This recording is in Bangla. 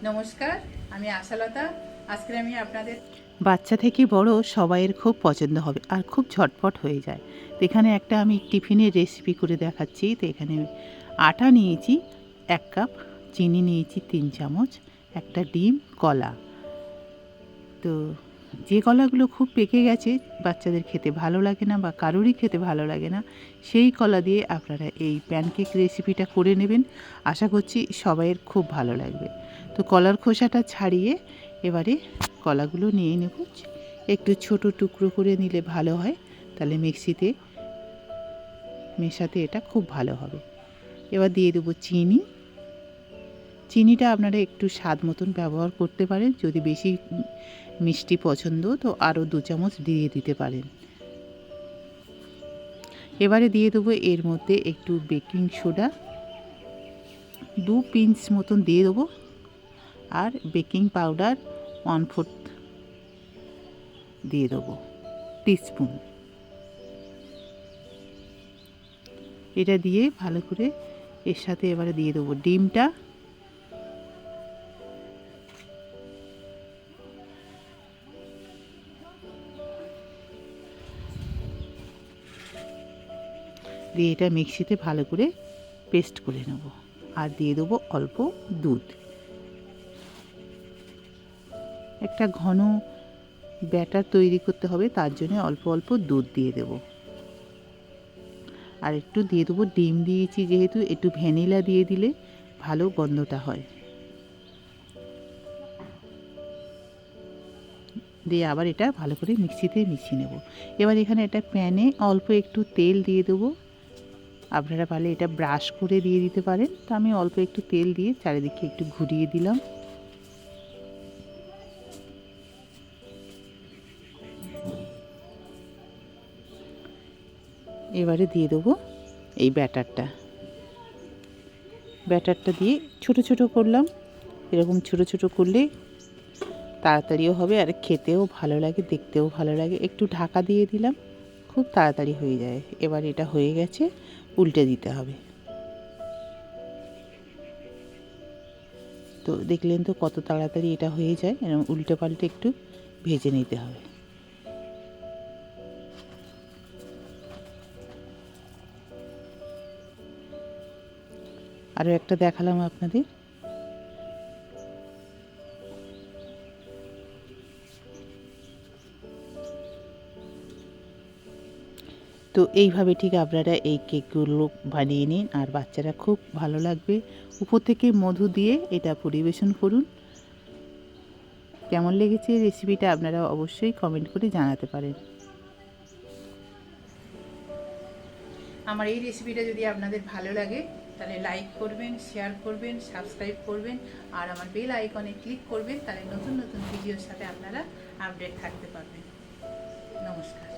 নমস্কার, আমি আশালতা। আজকে আমি আপনাদের বাচ্চা থেকে বড় সবাইয়ের খুব পছন্দ হবে আর খুব ঝটপট হয়ে যায়। তো এখানে একটা আমি টিফিনের রেসিপি করে দেখাচ্ছি। তো এখানে আটা নিয়েছি 1 কাপ, চিনি নিয়েছি 3 চামচ, একটা ডিম, কলা। তো যে কলাগুলো খুব পেকে গেছে, বাচ্চাদের খেতে ভালো লাগে না বা কারোরই খেতে ভালো লাগে না, সেই কলা দিয়ে আপনারা এই প্যানকেক রেসিপিটা করে নেবেন। আশা করছি সবাইয়ের খুব ভালো লাগবে। তো কলার খোসাটা ছাড়িয়ে এবারে কলাগুলো নিয়ে নেব। একটু ছোট টুকরো করে নিলে ভালো হয়, তাহলে মিক্সিতে মেশাতে এটা খুব ভালো হবে। এবার দিয়ে দেবো চিনি। চিনিটা আপনারা একটু স্বাদ মতন ব্যবহার করতে পারেন। যদি বেশি মিষ্টি পছন্দ তো আরও 2 চামচ দিয়ে দিতে পারেন। এবারে দিয়ে দেবো এর মধ্যে একটু বেকিং সোডা, 2 পিঞ্চ মতন দিয়ে দেবো, আর বেকিং পাউডার 1/4 দিয়ে দেবো, টিস্পুন। এটা দিয়ে ভালো করে এর সাথে এবারে দিয়ে দেবো ডিমটা। দিয়ে এটা মিক্সিতে ভালো করে পেস্ট করে নেব। আর দিয়ে দেবো অল্প দুধ। একটা ঘন ব্যাটার তৈরি করতে হবে, তার জন্য অল্প অল্প দুধ দিয়ে দেব। আর একটু দিয়ে দেবো ডিম দিয়েছি যেহেতু, একটু ভ্যানিলা দিয়ে দিলে ভালো গন্ধটা হয়। দিয়ে আবার এটা ভালো করে মিক্সিতে মিশিয়ে নেব। এবার এখানে একটা প্যানে অল্প একটু তেল দিয়ে দেবো। আপনারা পারলে এটা ব্রাশ করে দিয়ে দিতে পারেন। তো আমি অল্প একটু তেল দিয়ে চারিদিকে একটু ঘুরিয়ে দিলাম। এবারে দিয়ে দেবো এই ব্যাটারটা দিয়ে ছোট ছোট করলাম। এরকম ছোট ছোট করলে তাড়াতাড়িও হবে আর খেতেও ভালো লাগে, দেখতেও ভালো লাগে। একটু ঢাকা দিয়ে দিলাম, খুব তাড়াতাড়ি হয়ে যায়। এবার এটা হয়ে গেছে, উল্টে দিতে হবে। তো দেখলেন তো কত তাড়াতাড়ি এটা হয়ে যায়। এরকম উল্টে পাল্টে একটু ভেজে নিতে হবে। আরও একটা দেখালাম আপনাদের। তো এইভাবে ঠিক আপনারা এই কেকগুলো বানিয়ে নিন, আর বাচ্চারা খুব ভালো লাগবে। উপর থেকে মধু দিয়ে এটা পরিবেশন করুন। কেমন লেগেছে রেসিপিটা আপনারা অবশ্যই কমেন্ট করে জানাতে পারেন। আমার এই রেসিপিটা যদি আপনাদের ভালো লাগে তাহলে লাইক করবেন, শেয়ার করবেন, সাবস্ক্রাইব করবেন, আর আমার বেল আইকনে ক্লিক করবেন। তাহলে নতুন নতুন ভিডিওর সাথে আপনারা আপডেট থাকতে পারবেন। নমস্কার।